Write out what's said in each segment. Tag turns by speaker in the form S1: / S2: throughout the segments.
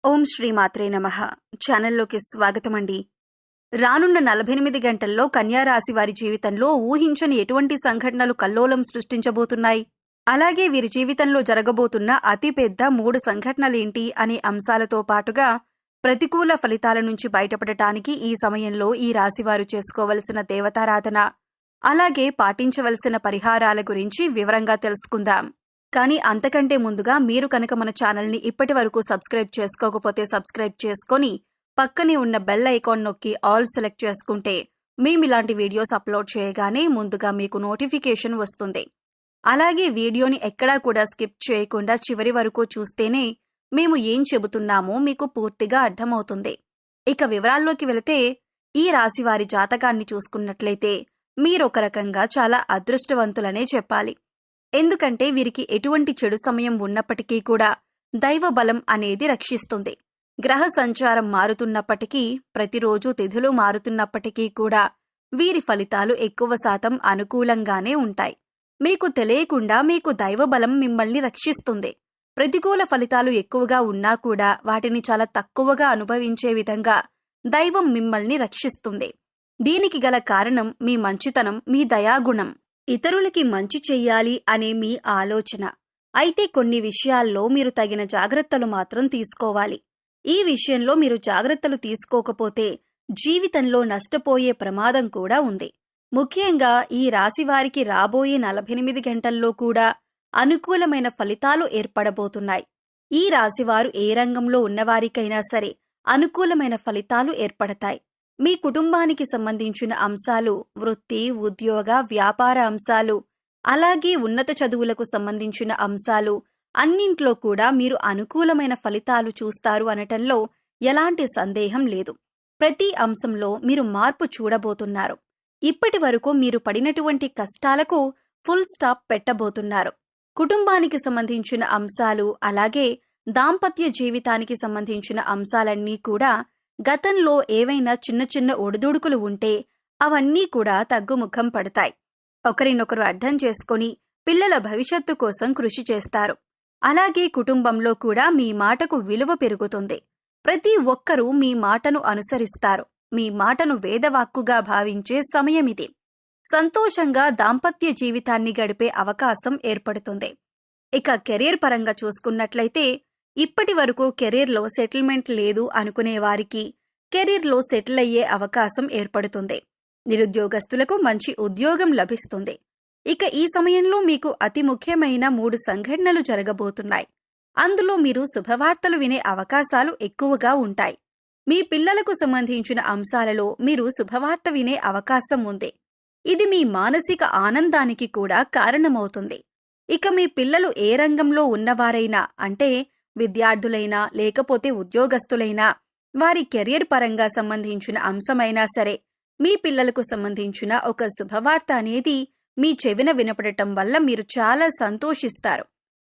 S1: ఓం శ్రీ మాత్రే నమః. ఛానల్లోకి స్వాగతమండి. రానున్న 48 గంటల్లో కన్యారాశి వారి జీవితంలో ఊహించని ఎటువంటి సంఘటనలు కల్లోలం సృష్టించబోతున్నాయి, అలాగే వీరి జీవితంలో జరగబోతున్న అతిపెద్ద 3 సంఘటనలేంటి అనే అంశాలతో పాటుగా ప్రతికూల ఫలితాల నుంచి బయటపడటానికి ఈ సమయంలో ఈ రాశివారు చేసుకోవలసిన దేవతారాధన, అలాగే పాటించవలసిన పరిహారాల గురించి వివరంగా తెలుసుకుందాం. కానీ అంతకంటే ముందుగా మీరు కనుక మన ఛానల్ని ఇప్పటి వరకు సబ్స్క్రైబ్ చేసుకోకపోతే సబ్స్క్రైబ్ చేసుకొని పక్కనే ఉన్న బెల్ ఐకాన్ నొక్కి ఆల్ సెలెక్ట్ చేసుకుంటే మేము ఇలాంటి వీడియోస్ అప్లోడ్ చేయగానే ముందుగా మీకు నోటిఫికేషన్ వస్తుంది. అలాగే వీడియోని ఎక్కడా కూడా స్కిప్ చేయకుండా చివరి వరకు చూస్తేనే మేము ఏం చెబుతున్నామో మీకు పూర్తిగా అర్థమవుతుంది. ఇక వివరాల్లోకి వెళితే, ఈ రాశివారి జాతకాన్ని చూసుకున్నట్లయితే మీరొక రకంగా చాలా అదృష్టవంతులనే చెప్పాలి. ఎందుకంటే వీరికి ఎటువంటి చెడు సమయం ఉన్నప్పటికీ కూడా దైవ బలం అనేది రక్షిస్తుంది. గ్రహ సంచారం మారుతున్నప్పటికీ, ప్రతిరోజు తిథులు మారుతున్నప్పటికీ కూడా వీరి ఫలితాలు ఎక్కువ శాతం అనుకూలంగానే ఉంటాయి. మీకు తెలియకుండా మీకు దైవ బలం మిమ్మల్ని రక్షిస్తుంది. ప్రతికూల ఫలితాలు ఎక్కువగా ఉన్నా కూడా వాటిని చాలా తక్కువగా అనుభవించే విధంగా దైవం మిమ్మల్ని రక్షిస్తుంది. దీనికి గల కారణం మీ మంచితనం, మీ దయాగుణం, ఇతరులకి మంచి చెయ్యాలి అనే మీ ఆలోచన. అయితే కొన్ని విషయాల్లో మీరు తగిన జాగ్రత్తలు మాత్రం తీసుకోవాలి. ఈ విషయంలో మీరు జాగ్రత్తలు తీసుకోకపోతే జీవితంలో నష్టపోయే ప్రమాదం కూడా ఉంది. ముఖ్యంగా ఈ రాశివారికి రాబోయే 48 గంటల్లో కూడా అనుకూలమైన ఫలితాలు ఏర్పడబోతున్నాయి. ఈ రాశివారు ఏ రంగంలో ఉన్నవారికైనా సరే అనుకూలమైన ఫలితాలు ఏర్పడతాయి. మీ కుటుంబానికి సంబంధించిన అంశాలు, వృత్తి, ఉద్యోగ, వ్యాపార అంశాలు, అలాగే ఉన్నత చదువులకు సంబంధించిన అంశాలు అన్నింట్లో కూడా మీరు అనుకూలమైన ఫలితాలు చూస్తారు అనటంలో ఎలాంటి సందేహం లేదు. ప్రతి అంశంలో మీరు మార్పు చూడబోతున్నారు. ఇప్పటి వరకు మీరు పడినటువంటి కష్టాలకు ఫుల్ స్టాప్ పెట్టబోతున్నారు. కుటుంబానికి సంబంధించిన అంశాలు, అలాగే దాంపత్య జీవితానికి సంబంధించిన అంశాలన్నీ కూడా గతంలో ఏవైనా చిన్న చిన్న ఒడిదుడుకులు ఉంటే అవన్నీ కూడా తగ్గుముఖం పడతాయి. ఒకరినొకరు అర్థం చేసుకొని పిల్లల భవిష్యత్తు కోసం కృషి చేస్తారు. అలాగే కుటుంబంలో కూడా మీ మాటకు విలువ పెరుగుతుంది. ప్రతి ఒక్కరూ మీ మాటను అనుసరిస్తారు. మీ మాటను వేదవాక్కుగా భావించే సమయమిది. సంతోషంగా దాంపత్య జీవితాన్ని గడిపే అవకాశం ఏర్పడుతుంది. ఇక కెరీర్ పరంగా చూసుకున్నట్లయితే, ఇప్పటి వరకు కెరీర్లో సెటిల్మెంట్ లేదు అనుకునే వారికి కెరీర్లో సెటిల్ అయ్యే అవకాశం ఏర్పడుతుంది. నిరుద్యోగస్తులకు మంచి ఉద్యోగం లభిస్తుంది. ఇక ఈ సమయంలో మీకు అతి ముఖ్యమైన 3 సంఘటనలు జరగబోతున్నాయి. అందులో మీరు శుభవార్తలు వినే అవకాశాలు ఎక్కువగా ఉంటాయి. మీ పిల్లలకు సంబంధించిన అంశాలలో మీరు శుభవార్త వినే అవకాశం ఉంది. ఇది మీ మానసిక ఆనందానికి కూడా కారణమవుతుంది. ఇక మీ పిల్లలు ఏ రంగంలో ఉన్నవారైనా, అంటే విద్యార్థులైనా లేకపోతే ఉద్యోగస్తులైనా, వారి కెరియర్ పరంగా సంబంధించిన అంశమైనా సరే, మీ పిల్లలకు సంబంధించిన ఒక శుభవార్త అనేది మీ చెవిన వినపడటం వల్ల మీరు చాలా సంతోషిస్తారు.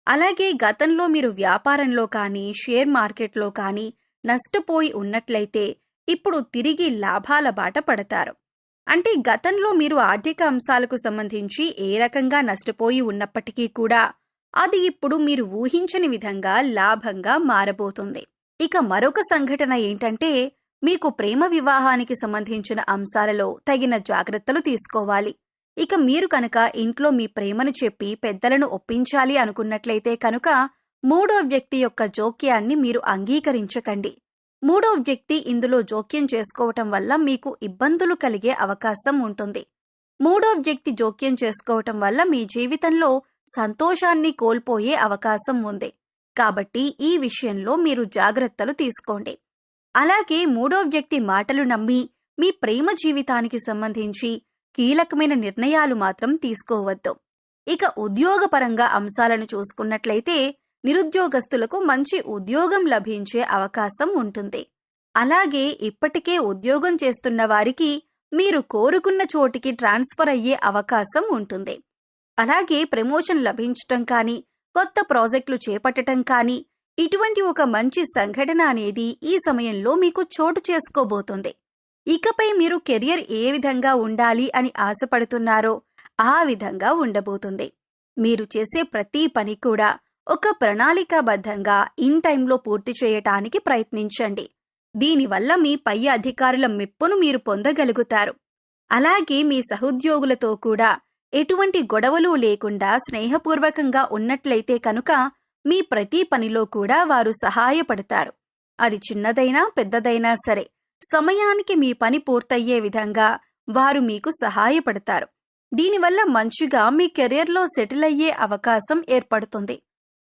S1: అలాగే గతంలో మీరు వ్యాపారంలో కానీ, షేర్ మార్కెట్లో కానీ నష్టపోయి ఉన్నట్లయితే ఇప్పుడు తిరిగి లాభాల బాట పడతారు. అంటే గతంలో మీరు ఆర్థిక అంశాలకు సంబంధించి ఏ రకంగా నష్టపోయి ఉన్నప్పటికీ కూడా అది ఇప్పుడు మీరు ఊహించని విధంగా లాభంగా మారబోతుంది. ఇక మరొక సంఘటన ఏంటంటే, మీకు ప్రేమ వివాహానికి సంబంధించిన అంశాలలో తగిన జాగ్రత్తలు తీసుకోవాలి. ఇక మీరు కనుక ఇంట్లో మీ ప్రేమను చెప్పి పెద్దలను ఒప్పించాలి అనుకున్నట్లయితే కనుక 3వ వ్యక్తి యొక్క జోక్యాన్ని మీరు అంగీకరించకండి. 3వ వ్యక్తి ఇందులో జోక్యం చేసుకోవటం వల్ల మీకు ఇబ్బందులు కలిగే అవకాశం ఉంటుంది. 3వ వ్యక్తి జోక్యం చేసుకోవటం వల్ల మీ జీవితంలో సంతోషాన్ని కోల్పోయే అవకాశం ఉంది. కాబట్టి ఈ విషయంలో మీరు జాగ్రత్తలు తీసుకోండి. అలాగే 3వ వ్యక్తి మాటలు నమ్మి మీ ప్రేమ జీవితానికి సంబంధించి కీలకమైన నిర్ణయాలు మాత్రం తీసుకోవద్దు. ఇక ఉద్యోగపరంగా అంశాలను చూసుకున్నట్లయితే, నిరుద్యోగస్తులకు మంచి ఉద్యోగం లభించే అవకాశం ఉంటుంది. అలాగే ఇప్పటికే ఉద్యోగం చేస్తున్న వారికి మీరు కోరుకున్న చోటికి ట్రాన్స్ఫర్ అయ్యే అవకాశం ఉంటుంది. అలాగే ప్రమోషన్ లభించటం కానీ, కొత్త ప్రాజెక్టులు చేపట్టడం కానీ, ఇటువంటి ఒక మంచి సంఘటన అనేది ఈ సమయంలో మీకు చోటు చేసుకోబోతుంది. ఇకపై మీరు కెరియర్ ఏ విధంగా ఉండాలి అని ఆశపడుతున్నారో ఆ విధంగా ఉండబోతుంది. మీరు చేసే ప్రతి పని కూడా ఒక ప్రణాళికాబద్ధంగా ఇన్ టైంలో పూర్తి చేయటానికి ప్రయత్నించండి. దీనివల్ల మీ పై అధికారుల మెప్పును మీరు పొందగలుగుతారు. అలాగే మీ సహోద్యోగులతో కూడా ఎటువంటి గొడవలు లేకుండా స్నేహపూర్వకంగా ఉన్నట్లయితే కనుక మీ ప్రతి పనిలో కూడా వారు సహాయపడతారు. అది చిన్నదైనా పెద్దదైనా సరే సమయానికి మీ పని పూర్తయ్యే విధంగా వారు మీకు సహాయపడతారు. దీనివల్ల మంచిగా మీ కెరియర్లో సెటిల్ అయ్యే అవకాశం ఏర్పడుతుంది.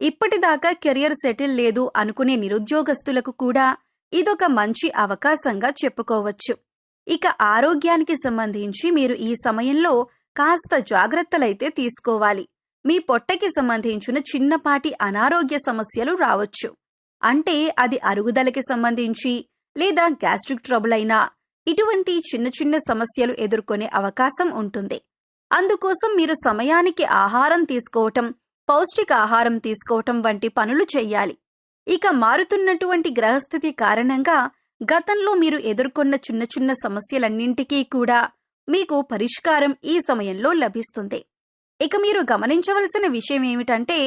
S1: ఇప్పటిదాకా కెరియర్ సెటిల్ లేదు అనుకునే నిరుద్యోగస్తులకు కూడా ఇదొక మంచి అవకాశంగా చెప్పుకోవచ్చు. ఇక ఆరోగ్యానికి సంబంధించి మీరు ఈ సమయంలో కాస్త జాగ్రత్తలైతే తీసుకోవాలి. మీ పొట్టకి సంబంధించిన చిన్నపాటి అనారోగ్య సమస్యలు రావచ్చు. అంటే అది అరుగుదలకి సంబంధించి లేదా గ్యాస్ట్రిక్ ట్రబుల్ అయినా ఇటువంటి చిన్న చిన్న సమస్యలు ఎదుర్కొనే అవకాశం ఉంటుంది. అందుకోసం మీరు సమయానికి ఆహారం తీసుకోవటం, పౌష్టికాహారం తీసుకోవటం వంటి పనులు చెయ్యాలి. ఇక మారుతున్నటువంటి గ్రహస్థితి కారణంగా గతంలో మీరు ఎదుర్కొన్న చిన్న చిన్న సమస్యలన్నింటికీ కూడా మీకు పరిష్కారం ఈ సమయంలో లభిస్తుంది. ఇక మీరు గమనించవలసిన విషయం ఏమిటంటే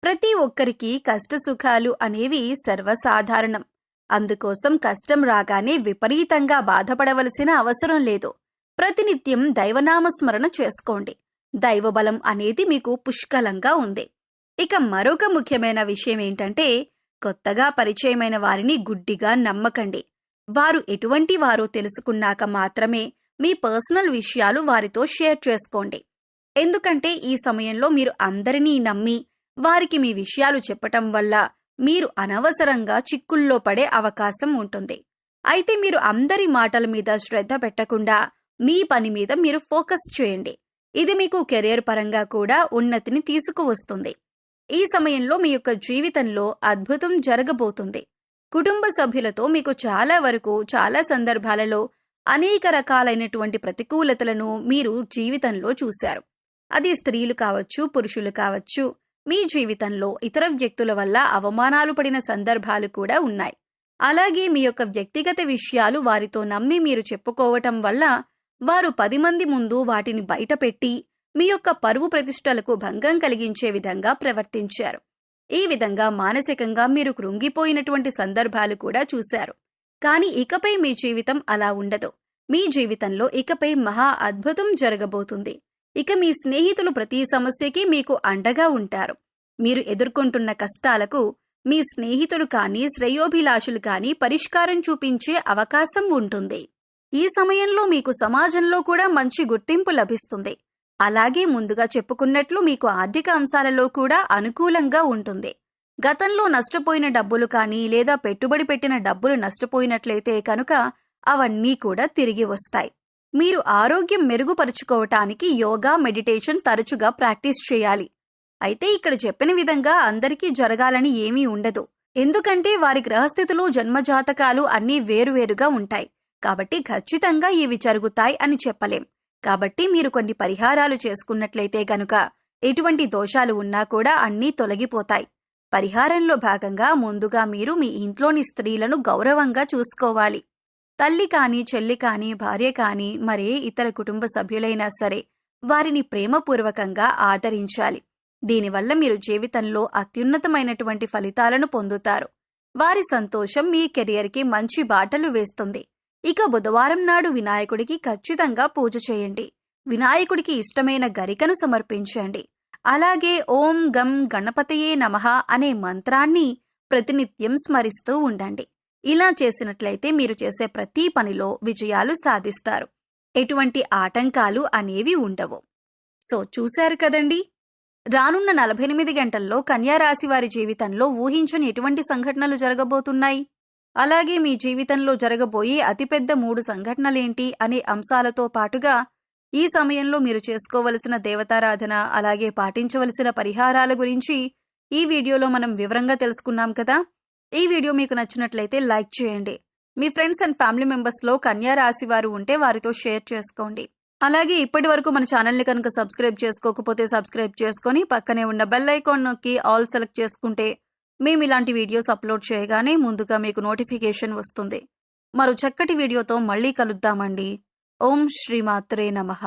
S1: ప్రతి ఒక్కరికి కష్టసుఖాలు అనేవి సర్వసాధారణం. అందుకోసం కష్టం రాగానే విపరీతంగా బాధపడవలసిన అవసరం లేదు. ప్రతినిత్యం దైవనామస్మరణ చేసుకోండి. దైవబలం అనేది మీకు పుష్కలంగా ఉంది. ఇక మరొక ముఖ్యమైన విషయం ఏంటంటే కొత్తగా పరిచయమైన వారిని గుడ్డిగా నమ్మకండి. వారు ఎటువంటి వారో తెలుసుకున్నాక మాత్రమే మీ పర్సనల్ విషయాలు వారితో షేర్ చేసుకోండి. ఎందుకంటే ఈ సమయంలో మీరు అందరినీ నమ్మి వారికి మీ విషయాలు చెప్పటం వల్ల మీరు అనవసరంగా చిక్కుల్లో పడే అవకాశం ఉంటుంది. అయితే మీరు అందరి మాటల మీద శ్రద్ధ పెట్టకుండా మీ పని మీద మీరు ఫోకస్ చేయండి. ఇది మీకు కెరియర్ పరంగా కూడా ఉన్నతిని తీసుకువస్తుంది. ఈ సమయంలో మీ యొక్క జీవితంలో అద్భుతం జరగబోతుంది. కుటుంబ సభ్యులతో మీకు చాలా వరకు చాలా సందర్భాలలో అనేక రకాలైనటువంటి ప్రతికూలతలను మీరు జీవితంలో చూశారు. అది స్త్రీలు కావచ్చు, పురుషులు కావచ్చు. మీ జీవితంలో ఇతర వ్యక్తుల వల్ల అవమానాలు పడిన సందర్భాలు కూడా ఉన్నాయి. అలాగే మీ యొక్క వ్యక్తిగత విషయాలు వారితో నమ్మి మీరు చెప్పుకోవటం వల్ల వారు 10 మంది ముందు వాటిని బయటపెట్టి మీ యొక్క పరువు ప్రతిష్టలకు భంగం కలిగించే విధంగా ప్రవర్తించారు. ఈ విధంగా మానసికంగా మీరు కృంగిపోయినటువంటి సందర్భాలు కూడా చూశారు. కానీ ఇకపై మీ జీవితం అలా ఉండదు. మీ జీవితంలో ఇకపై మహా అద్భుతం జరగబోతుంది. ఇక మీ స్నేహితులు ప్రతి సమస్యకి మీకు అండగా ఉంటారు. మీరు ఎదుర్కొంటున్న కష్టాలకు మీ స్నేహితులు కానీ శ్రేయోభిలాషులు కానీ పరిష్కారం చూపించే అవకాశం ఉంటుంది. ఈ సమయంలో మీకు సమాజంలో కూడా మంచి గుర్తింపు లభిస్తుంది. అలాగే ముందుగా చెప్పుకున్నట్లు మీకు ఆర్థిక అంశాలలో కూడా అనుకూలంగా ఉంటుంది. గతంలో నష్టపోయిన డబ్బులు కానీ లేదా పెట్టుబడి పెట్టిన డబ్బులు నష్టపోయినట్లయితే కనుక అవన్నీ కూడా తిరిగి వస్తాయి. మీరు ఆరోగ్యం మెరుగుపరుచుకోవటానికి యోగా, మెడిటేషన్ తరచుగా ప్రాక్టీస్ చేయాలి. అయితే ఇక్కడ చెప్పిన విధంగా అందరికీ జరగాలని ఏమీ ఉండదు. ఎందుకంటే వారి గ్రహస్థితులు, జన్మజాతకాలు అన్నీ వేరువేరుగా ఉంటాయి. కాబట్టి ఖచ్చితంగా ఇవి జరుగుతాయి అని చెప్పలేం. కాబట్టి మీరు కొన్ని పరిహారాలు చేసుకున్నట్లయితే గనుక ఎటువంటి దోషాలు ఉన్నా కూడా అన్నీ తొలగిపోతాయి. పరిహారంలో భాగంగా ముందుగా మీరు మీ ఇంట్లోని స్త్రీలను గౌరవంగా చూసుకోవాలి. తల్లి కానీ, చెల్లి కానీ, భార్య కానీ, మరే ఇతర కుటుంబ సభ్యులైనా సరే వారిని ప్రేమపూర్వకంగా ఆదరించాలి. దీనివల్ల మీరు జీవితంలో అత్యున్నతమైనటువంటి ఫలితాలను పొందుతారు. వారి సంతోషం మీ కెరియర్కి మంచి బాటలు వేస్తుంది. ఇక బుధవారం నాడు వినాయకుడికి ఖచ్చితంగా పూజ చేయండి. వినాయకుడికి ఇష్టమైన గరికను సమర్పించండి. అలాగే ఓం గం గణపతయే నమః అనే మంత్రాన్ని ప్రతినిత్యం స్మరిస్తూ ఉండండి. ఇలా చేసినట్లయితే మీరు చేసే ప్రతి పనిలో విజయాలు సాధిస్తారు. ఎటువంటి ఆటంకాలు అనేవి ఉండవు. సో చూశారు కదండి, రానున్న 48 గంటల్లో కన్యా రాశి వారి జీవితంలో ఊహించని ఎటువంటి సంఘటనలు జరగబోతున్నాయి, అలాగే మీ జీవితంలో జరగబోయే అతిపెద్ద 3 సంఘటనలేంటి అనే అంశాలతో పాటుగా ఈ సమయంలో మీరు చేసుకోవలసిన దేవతారాధన, అలాగే పాటించవలసిన పరిహారాల గురించి ఈ వీడియోలో మనం వివరంగా తెలుసుకున్నాం కదా. ఈ వీడియో మీకు నచ్చినట్లయితే లైక్ చేయండి. మీ ఫ్రెండ్స్ అండ్ ఫ్యామిలీ మెంబర్స్లో కన్యా రాశి వారు ఉంటే వారితో షేర్ చేసుకోండి. అలాగే ఇప్పటి వరకు మన ఛానల్ని కనుక సబ్స్క్రైబ్ చేసుకోకపోతే సబ్స్క్రైబ్ చేసుకొని పక్కనే ఉన్న బెల్ ఐకాన్ నొక్కి ఆల్ సెలెక్ట్ చేసుకుంటే మేము ఇలాంటి వీడియోస్ అప్లోడ్ చేయగానే ముందుగా మీకు నోటిఫికేషన్ వస్తుంది. మరో చక్కటి వీడియోతో మళ్ళీ కలుద్దామండి. ఓం శ్రీమాత్రే నమః.